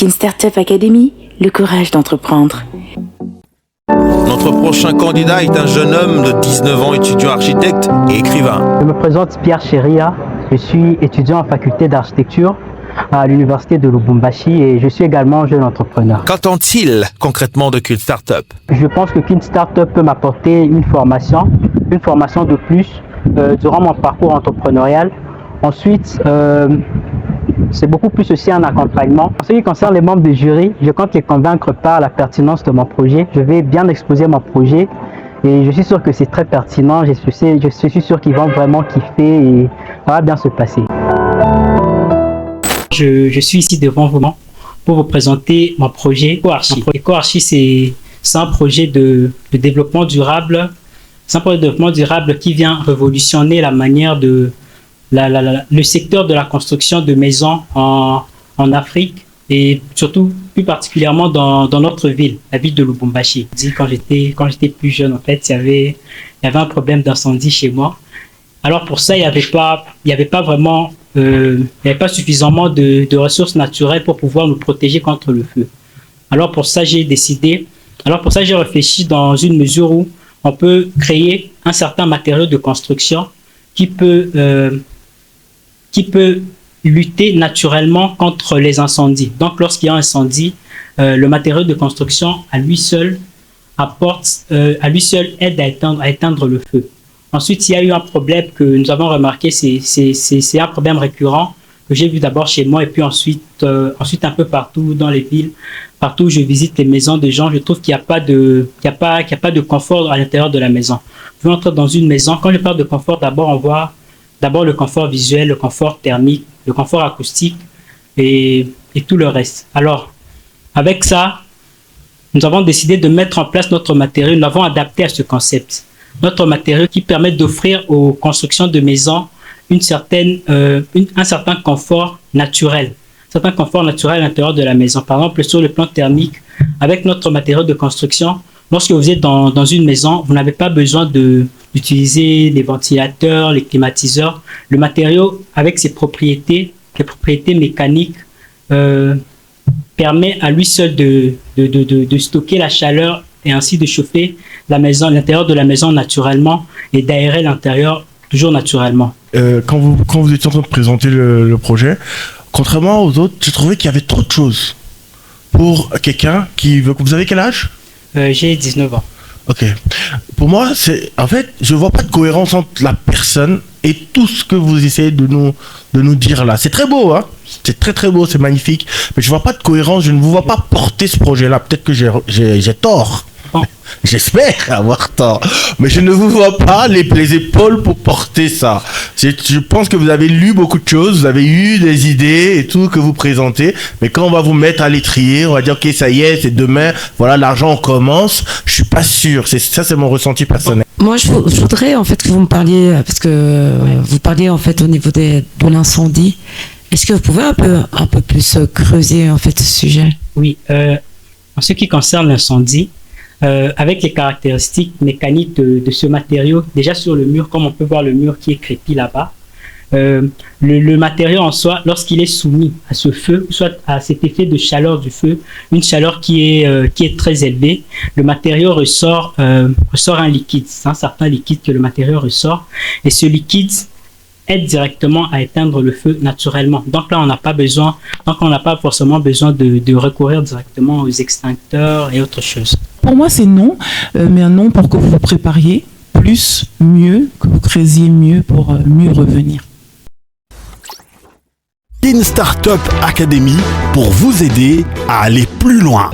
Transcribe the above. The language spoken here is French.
Kin Startup Academy, le courage d'entreprendre. Notre prochain candidat est un jeune homme de 19 ans, étudiant architecte et écrivain. Je me présente Pierre Cheria, je suis étudiant en faculté d'architecture à l'université de Lubumbashi et je suis également jeune entrepreneur. Qu'entend-il concrètement de Kin Startup? Je pense que Kin Startup peut m'apporter une formation de plus durant mon parcours entrepreneurial. Ensuite, c'est beaucoup plus aussi un accompagnement. En ce qui concerne les membres du jury, je compte les convaincre par la pertinence de mon projet. Je vais bien exposer mon projet et je suis sûr que c'est très pertinent. Je suis sûr qu'ils vont vraiment kiffer et ça va bien se passer. Je suis ici devant vous pour vous présenter mon projet EcoArchi. EcoArchi, c'est un projet de développement durable. C'est un projet de développement durable qui vient révolutionner la manière de le secteur de la construction de maisons en Afrique et surtout plus particulièrement dans notre ville, la ville de Lubumbashi. Quand j'étais plus jeune, en fait, il y avait un problème d'incendie chez moi. Alors pour ça, il n'y avait pas suffisamment de ressources naturelles pour pouvoir nous protéger contre le feu. Alors pour ça, j'ai réfléchi dans une mesure où on peut créer un certain matériau de construction qui peut lutter naturellement contre les incendies. Donc, lorsqu'il y a un incendie, le matériau de construction à lui seul aide à éteindre le feu. Ensuite, il y a eu un problème que nous avons remarqué, c'est un problème récurrent que j'ai vu d'abord chez moi et puis ensuite un peu partout dans les villes, partout où je visite les maisons de gens, je trouve qu'il n'y a pas de confort à l'intérieur de la maison. Vous entrez dans une maison, quand je parle de confort, d'abord on voit le confort visuel, le confort thermique, le confort acoustique et tout le reste. Alors, avec ça, nous avons décidé de mettre en place notre matériau, nous l'avons adapté à ce concept. Notre matériau qui permet d'offrir aux constructions de maisons un certain confort naturel. Un certain confort naturel à l'intérieur de la maison. Par exemple, sur le plan thermique, avec notre matériau de construction, lorsque vous êtes dans une maison, vous n'avez pas besoin d'utiliser les ventilateurs, les climatiseurs. Le matériau, avec ses propriétés, les propriétés mécaniques, permet à lui seul de stocker la chaleur et ainsi de chauffer l'intérieur de la maison naturellement et d'aérer l'intérieur toujours naturellement. Quand vous étiez en train de présenter le projet, contrairement aux autres, j'ai trouvé qu'il y avait trop de choses pour quelqu'un qui veut... Vous avez quel âge? J'ai 19 ans. Ok. Pour moi, en fait, je vois pas de cohérence entre la personne et tout ce que vous essayez de nous dire là. C'est très beau, hein. C'est très très beau, c'est magnifique. Mais je vois pas de cohérence, je ne vous vois pas porter ce projet-là. Peut-être que j'ai tort. Bon. J'espère avoir tort. Mais je ne vous vois pas les épaules pour porter ça. Je pense que vous avez lu beaucoup de choses, vous avez eu des idées et tout que vous présentez. Mais quand on va vous mettre à l'étrier, on va dire, ok, ça y est, c'est demain, voilà, l'argent, on commence. Je suis pas sûr. C'est mon ressenti personnel. Moi, je voudrais en fait que vous me parliez, parce que vous parliez en fait au niveau de l'incendie. Est-ce que vous pouvez un peu plus creuser en fait ce sujet? Oui. En ce qui concerne l'incendie, avec les caractéristiques mécaniques de ce matériau, déjà sur le mur, comme on peut voir le mur qui est crépi là-bas, le matériau en soi, lorsqu'il est soumis à ce feu, soit à cet effet de chaleur du feu, une chaleur qui est très élevée, le matériau ressort un liquide. C'est un certain liquide que le matériau ressort, et ce liquide aide directement à éteindre le feu naturellement. Donc là, on n'a pas forcément besoin de recourir directement aux extincteurs et autres choses. Pour moi, c'est non, mais un non pour que vous vous prépariez plus, mieux, que vous creusiez mieux pour mieux revenir. Kin Startup Academy pour vous aider à aller plus loin.